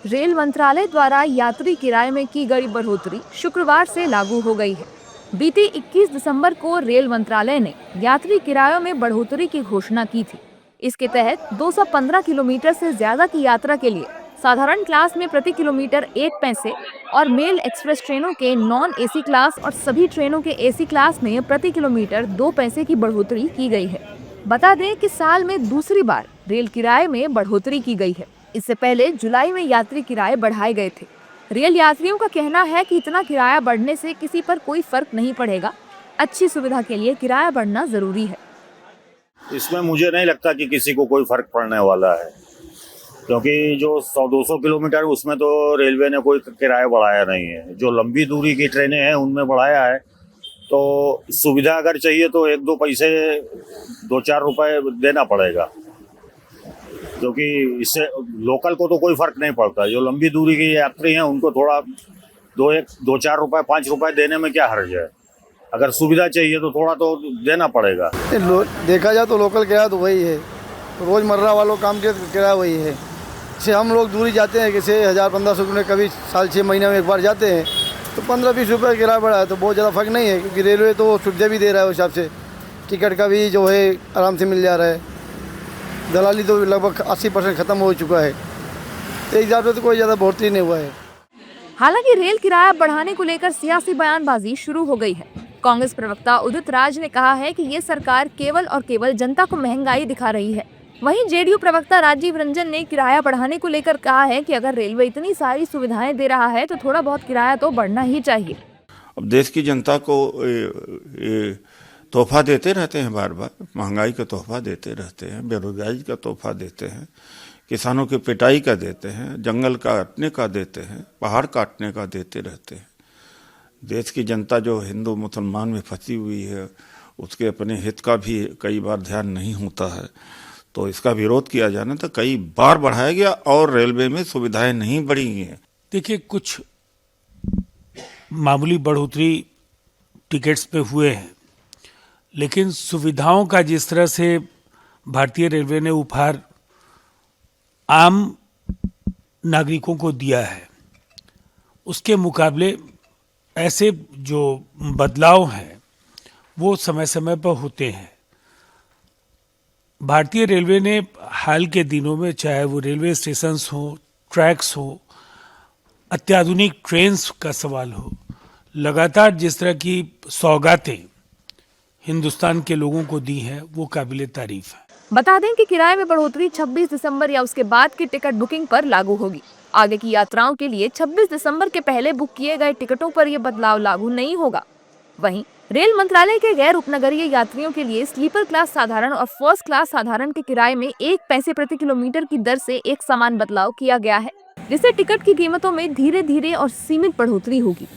Rail मंत्रालय द्वारा यात्री किराए में की गई बढ़ोतरी शुक्रवार से लागू हो गई है। बीती 21 दिसंबर को रेल मंत्रालय ने यात्री किरायों में बढ़ोतरी की घोषणा की थी। इसके तहत 215 किलोमीटर से ज्यादा की यात्रा के लिए साधारण क्लास में प्रति किलोमीटर 1 पैसे और मेल एक्सप्रेस ट्रेनों के नॉन एसी क्लास और सभी ट्रेनों के एसी क्लास में प्रति किलोमीटर 2 पैसे की बढ़ोतरी की गई है। बता दें कि साल में दूसरी बार रेल किराए में बढ़ोतरी की गई है। इससे पहले जुलाई में यात्री किराए बढ़ाए गए थे। रेल यात्रियों का कहना है कि इतना किराया बढ़ने से किसी पर कोई फर्क नहीं पड़ेगा। अच्छी सुविधा के लिए किराया बढ़ना जरूरी है। इसमें मुझे नहीं लगता कि किसी को कोई फर्क पड़ने वाला है, क्योंकि जो 100-200 किलोमीटर उसमें तो रेलवे ने कोई किराया बढ़ाया नहीं है। जो लंबी दूरी की ट्रेनें हैं उनमें बढ़ाया है। तो सुविधा अगर चाहिए तो 1-2 पैसे 2-4 रुपए देना पड़ेगा, क्योंकि इससे लोकल को तो कोई फर्क नहीं पड़ता। जो लंबी दूरी की यात्री हैं उनको थोड़ा 2-4 रुपए 5 रुपए देने में क्या हर्ज है। अगर सुविधा चाहिए तो थोड़ा तो देना पड़ेगा। देखा जाए तो लोकल किराया तो वही है, रोज़मर्रा वालों काम के किराया वही है। जैसे हम लोग दूरी जाते हैं, जैसे 1000-1500 किलोमीटर कभी साल 6 महीने में एक बार जाते हैं, तो 15-20 रुपये किराया बढ़ा है तो बहुत ज़्यादा फर्क नहीं है, क्योंकि रेलवे तो सुविधा भी दे रहा है। उस हिसाब से टिकट का भी जो है आराम से मिल जा रहा है। दलाली तो लगभग 80% ख़त्म हो चुका है, तो एक हिसाब से तो कोई ज़्यादा बढ़ोतरी नहीं हुआ है। हालांकि रेल किराया बढ़ाने को लेकर सियासी बयानबाजी शुरू हो गई है। कांग्रेस प्रवक्ता उदित राज ने कहा है कि ये सरकार केवल और केवल जनता को महंगाई दिखा रही है। वहीं जेडीयू प्रवक्ता राजीव रंजन ने किराया बढ़ाने को लेकर कहा है कि अगर रेलवे इतनी सारी सुविधाएं दे रहा है तो थोड़ा बहुत किराया तो बढ़ना ही चाहिए। अब देश की जनता को तोहफा देते रहते हैं, बार बार महंगाई का तोहफा देते रहते हैं, बेरोजगारी का तोहफा देते हैं, किसानों की पिटाई का देते हैं, जंगल काटने का देते हैं, पहाड़ काटने का देते रहते हैं। देश की जनता जो हिंदू मुसलमान में फंसी हुई है, उसके अपने हित का भी कई बार ध्यान नहीं होता है, तो इसका विरोध किया जाना था। कई बार बढ़ाया गया और रेलवे में सुविधाएं नहीं बढ़ी हैं। देखिए, कुछ मामूली बढ़ोतरी टिकट्स पे हुए हैं, लेकिन सुविधाओं का जिस तरह से भारतीय रेलवे ने उपहार आम नागरिकों को दिया है, उसके मुकाबले ऐसे जो बदलाव हैं वो समय समय पर होते हैं। भारतीय रेलवे ने हाल के दिनों में, चाहे वो रेलवे स्टेशंस हो, ट्रैक्स हो, अत्याधुनिक ट्रेन्स का सवाल हो, लगातार जिस तरह की सौगातें हिंदुस्तान के लोगों को दी हैं वो काबिले तारीफ है। बता दें कि किराए में बढ़ोतरी 26 दिसंबर या उसके बाद की टिकट बुकिंग पर लागू होगी। आगे की यात्राओं के लिए 26 दिसंबर के पहले बुक किए गए टिकटों पर यह बदलाव लागू नहीं होगा। वहीं रेल मंत्रालय के गैर उपनगरीय यात्रियों के लिए स्लीपर क्लास साधारण और फर्स्ट क्लास साधारण के किराए में 1 पैसे प्रति किलोमीटर की दर से एक समान बदलाव किया गया है, जिससे टिकट की कीमतों में धीरे धीरे और सीमित बढ़ोतरी होगी।